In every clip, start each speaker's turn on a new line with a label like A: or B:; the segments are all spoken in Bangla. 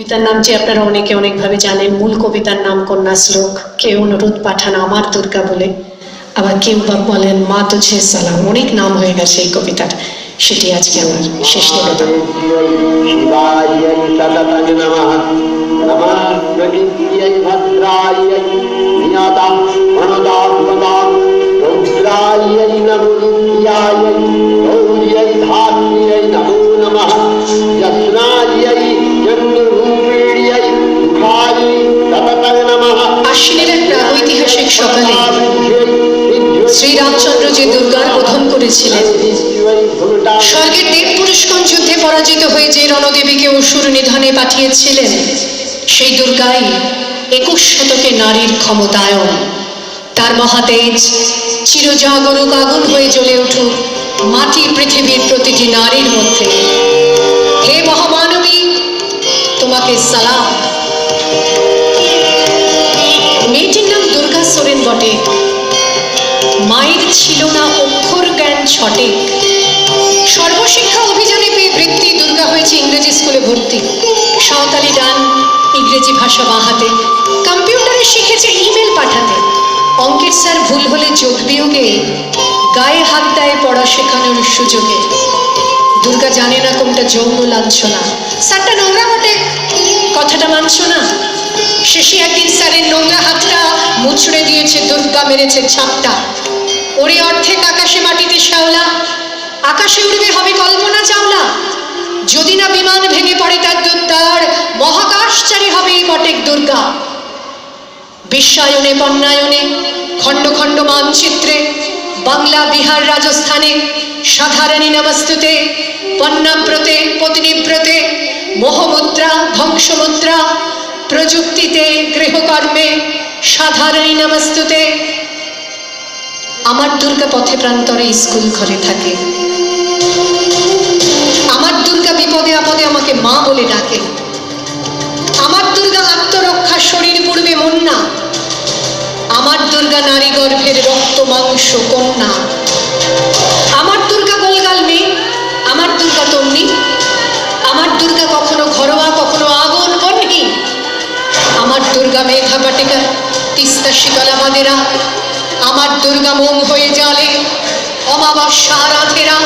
A: কবিতার নাম যে আপনারা অনেকে অনেকভাবে জানেন। মূল কবিতার নাম কন্যা শ্লোক। কেউ অনুরোধ পাঠান আমার দুর্গা বলে, আবার কেউ বা বলেন মা তুঝে সালাম। অনেক নাম হয়ে গেছে এই কবিতার, সেটি আজকে আমার শেষ নিবেদন। আশ্বিনের এক প্রাগৈতিহাসিক সকালে শ্রীরামচন্দ্র যে দুর্গার বোধন করেছিলেন, স্বর্গের দেব পুরুষগণ যুদ্ধে পরাজিত হয়ে যে রণদেবীকে অসুর নিধনে পাঠিয়েছিলেন, সেই দুর্গাই 21 শতকে নারীর ক্ষমতায়ন। তার মহাতেজ চিরজাগরুক আগুন হয়ে জ্বলে উঠুক মাটি পৃথিবীর প্রতিটি নারীর মধ্যে। হে মহামানবী, তোমাকে সালাম। মেয়েটির নাম দুর্গা সোরেন বটে। মায়ের ছিল না অক্ষর জ্ঞান ছটেক। সর্বশিক্ষা অভিযানে পেয়ে বৃত্তি দুর্গা হয়েছে ইংরেজি স্কুলে ভর্তি। সাঁওতালি গান, ইংরেজি ভাষা বাহাতে, কম্পিউটারে শিখেছে ইমেল পাঠাতে। অঙ্কের স্যার ভুল হলে যোগ বিয়োগে গায়ে হাত দেয় পড়া শেখানোর সুযোগে। দুর্গা জানে না কোনটা যৌন লাঞ্ছনা। স্যারটা নোংরা বটে, কথাটা মানছ না। শেষে একদিন স্যারের নোংরা হাতটা মুচড়ে দিয়েছে দুর্গা, মেরেছে ছাপটা। ওরে অর্ধেক আকাশে মাটিতে শ্যাওলা, আকাশে উড়বে হবে কল্পনা চাওলা। যদি না বিমান ভেঙে পড়ে তার দুর্দার, মহাকাশচারী হবে এই বটেক দুর্গা। বিশ্বায়নে বন্যায়নে খণ্ড খণ্ড মানচিত্রে, বাংলা বিহার রাজস্থানে সাধারণী নমস্তুতে, পণ্যাব্রতে পত্নীব্রতে, মোহমুদ্রা ধ্বংসমুদ্রা, প্রযুক্তিতে গৃহকর্মে সাধারণী নমস্তুতে। আমার দুর্গা পথে প্রান্তরে স্কুল ঘরে থাকে। আমার দুর্গা বিপদে আপদে আমাকে মা বলে ডাকে। আমার দুর্গা আত্মরক্ষা শরীর পূর্বে মন্না। আমার দুর্গা নারী গর্ভের রক্ত মাংস কন্যা। আমার দুর্গা গোলগাল মেয়ে, আমার দুর্গা তন্নি। আমার দুর্গা কখনো ঘরোয়া কখনো আগুন বন্যি। আমার দুর্গা মেঘা বাটিকা তিস্তা শীতলা বাঁধেরা। আমার দুর্গা মোম হয়ে জালে অমাবস্যা রাধেরা।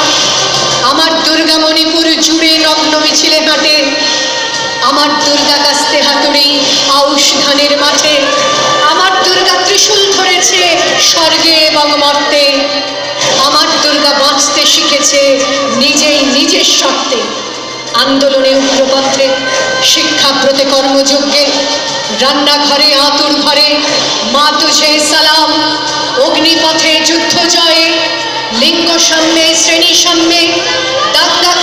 A: আমার দুর্গা মণিপুর জুড়ে নগ্ন মিছিলে হাঁটে। আমার দুর্গা কাস্তে হাতুড়ি আউশ ধানের মাঠে। আমার দুর্গা ত্রিশূল ধরেছে স্বর্গে এবং মর্তে। আমার দুর্গা বাঁচতে শিখেছে নিজেই নিজের শর্তে। আন্দোলনে উগ্রপন্থে, শিক্ষাব্রতে কর্মযজ্ঞে, রান্নাঘরে আতুর ঘরে মা তুঝে সালাম। অগ্নিপথে যুদ্ধ জয়ে, লিঙ্গ সাম্যে শ্রেণী সাম্যে, দাঙ্গা